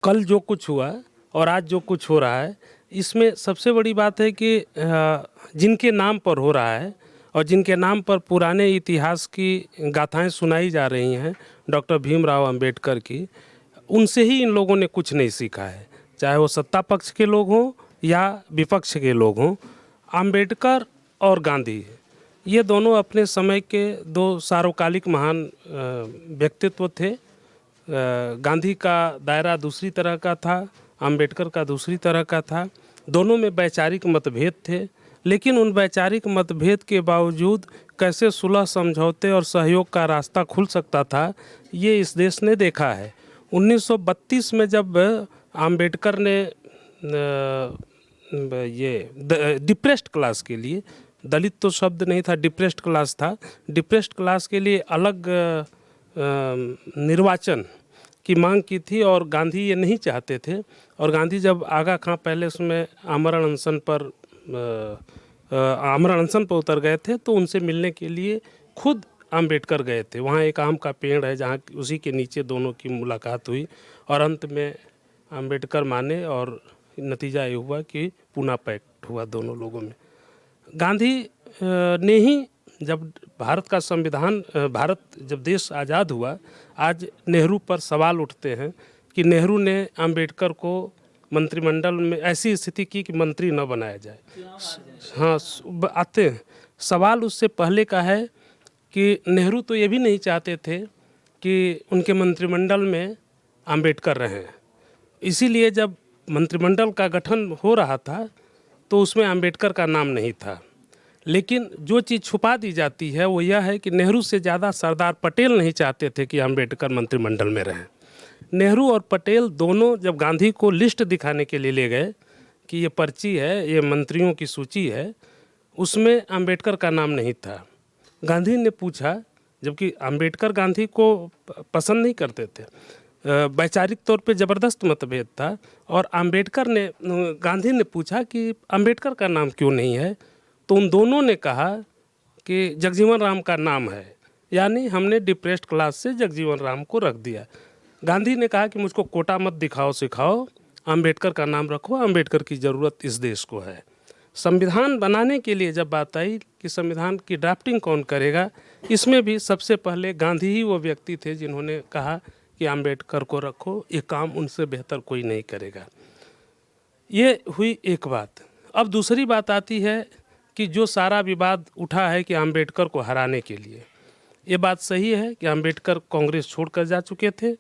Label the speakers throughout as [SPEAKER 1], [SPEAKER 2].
[SPEAKER 1] कल जो कुछ हुआ और आज जो कुछ हो रहा है, इसमें सबसे बड़ी बात है कि जिनके नाम पर हो रहा है और जिनके नाम पर पुराने इतिहास की गाथाएं सुनाई जा रही हैं, डॉक्टर भीमराव अंबेडकर की, उनसे ही इन लोगों ने कुछ नहीं सीखा है। चाहे वो सत्ता पक्ष के लोग हों या विपक्ष के लोग हों, अंबेडकर और गांधी ये दोनों अपने समय के दो सार्वकालिक महान व्यक्तित्व थे। गांधी का दायरा दूसरी तरह का था, अंबेडकर का दूसरी तरह का था। दोनों में वैचारिक मतभेद थे, लेकिन उन वैचारिक मतभेद के बावजूद कैसे सुलह समझौते और सहयोग का रास्ता खुल सकता था, ये इस देश ने देखा है। 1932 में जब अंबेडकर ने ये डिप्रेस्ड क्लास के लिए, दलित तो शब्द नहीं था, डिप्रेस्ड क्लास था, डिप्रेस्ड क्लास के लिए अलग निर्वाचन की मांग की थी और गांधी ये नहीं चाहते थे। और गांधी जब आगा खां पहले उसमें आमरण अनशन पर उतर गए थे, तो उनसे मिलने के लिए खुद अंबेडकर गए थे। वहाँ एक आम का पेड़ है जहाँ उसी के नीचे दोनों की मुलाकात हुई और अंत में अंबेडकर माने और नतीजा ये हुआ कि पूना पैक्ट हुआ दोनों लोगों में। गांधी ने ही जब भारत का संविधान, भारत जब देश आज़ाद हुआ, आज नेहरू पर सवाल उठते हैं कि नेहरू ने अंबेडकर को मंत्रिमंडल में ऐसी स्थिति की कि मंत्री न बनाया जाए। हाँ, आते हैं। सवाल उससे पहले का है कि नेहरू तो ये भी नहीं चाहते थे कि उनके मंत्रिमंडल में अंबेडकर रहें। इसीलिए जब मंत्रिमंडल का गठन हो रहा था तो उसमें अंबेडकर का नाम नहीं था। लेकिन जो चीज़ छुपा दी जाती है वो यह है कि नेहरू से ज़्यादा सरदार पटेल नहीं चाहते थे कि अंबेडकर मंत्रिमंडल में रहें। नेहरू और पटेल दोनों जब गांधी को लिस्ट दिखाने के लिए ले गए कि ये पर्ची है, ये मंत्रियों की सूची है, उसमें अंबेडकर का नाम नहीं था। गांधी ने पूछा, जबकि अंबेडकर गांधी को पसंद नहीं करते थे, वैचारिक तौर पे ज़बरदस्त मतभेद था, और गांधी ने पूछा कि अंबेडकर का नाम क्यों नहीं है, तो उन दोनों ने कहा कि जगजीवन राम का नाम है, यानी हमने डिप्रेस्ड क्लास से जगजीवन राम को रख दिया। गांधी ने कहा कि मुझको कोटा मत दिखाओ सिखाओ, अंबेडकर का नाम रखो, अंबेडकर की ज़रूरत इस देश को है। संविधान बनाने के लिए जब बात आई कि संविधान की ड्राफ्टिंग कौन करेगा, इसमें भी सबसे पहले गांधी ही वो व्यक्ति थे जिन्होंने कहा कि अंबेडकर को रखो, ये काम उनसे बेहतर कोई नहीं करेगा। ये हुई एक बात। अब दूसरी बात आती है कि जो सारा विवाद उठा है कि अंबेडकर को हराने के लिए, ये बात सही है कि अंबेडकर कांग्रेस छोड़कर जा चुके थे।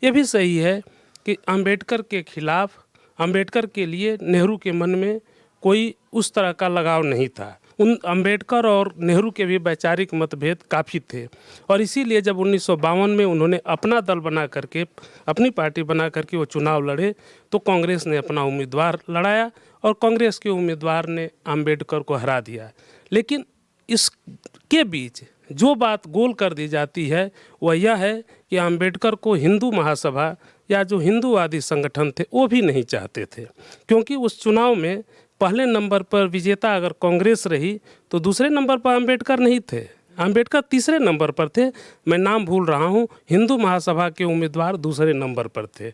[SPEAKER 1] ये भी सही है कि अंबेडकर के खिलाफ, अंबेडकर के लिए नेहरू के मन में कोई उस तरह का लगाव नहीं था। उन अंबेडकर और नेहरू के भी वैचारिक मतभेद काफ़ी थे, और इसीलिए जब 1952 में उन्होंने अपना दल बना करके, अपनी पार्टी बना करके वो चुनाव लड़े, तो कांग्रेस ने अपना उम्मीदवार लड़ाया और कांग्रेस के उम्मीदवार ने अंबेडकर को हरा दिया। लेकिन इसके बीच जो बात गोल कर दी जाती है वह यह है कि अंबेडकर को हिंदू महासभा या जो हिंदूवादी संगठन थे वो भी नहीं चाहते थे, क्योंकि उस चुनाव में पहले नंबर पर विजेता अगर कांग्रेस रही तो दूसरे नंबर पर अंबेडकर नहीं थे, अंबेडकर तीसरे नंबर पर थे। मैं नाम भूल रहा हूँ, हिंदू महासभा के उम्मीदवार दूसरे नंबर पर थे।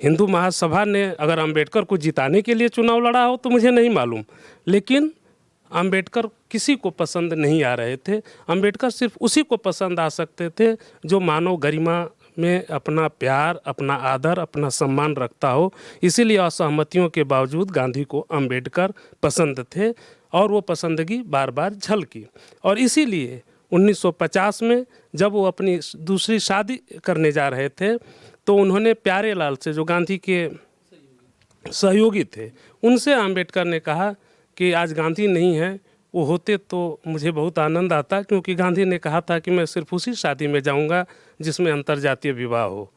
[SPEAKER 1] हिंदू महासभा ने अगर अंबेडकर को जिताने के लिए चुनाव लड़ा हो तो मुझे नहीं मालूम, लेकिन अंबेडकर किसी को पसंद नहीं आ रहे थे। अंबेडकर सिर्फ उसी को पसंद आ सकते थे जो मानव गरिमा में अपना प्यार, अपना आदर, अपना सम्मान रखता हो। इसीलिए असहमतियों के बावजूद गांधी को अंबेडकर पसंद थे और वो पसंदगी बार बार झलकी। और इसीलिए 1950 में जब वो अपनी दूसरी शादी करने जा रहे थे तो उन्होंने प्यारेलाल से, जो गांधी के सहयोगी थे, उनसे अंबेडकर ने कहा कि आज गांधी नहीं है, वो होते तो मुझे बहुत आनंद आता, क्योंकि गांधी ने कहा था कि मैं सिर्फ उसी शादी में जाऊंगा जिसमें अंतर्जातीय विवाह हो,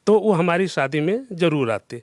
[SPEAKER 1] तो वो हमारी शादी में ज़रूर आते।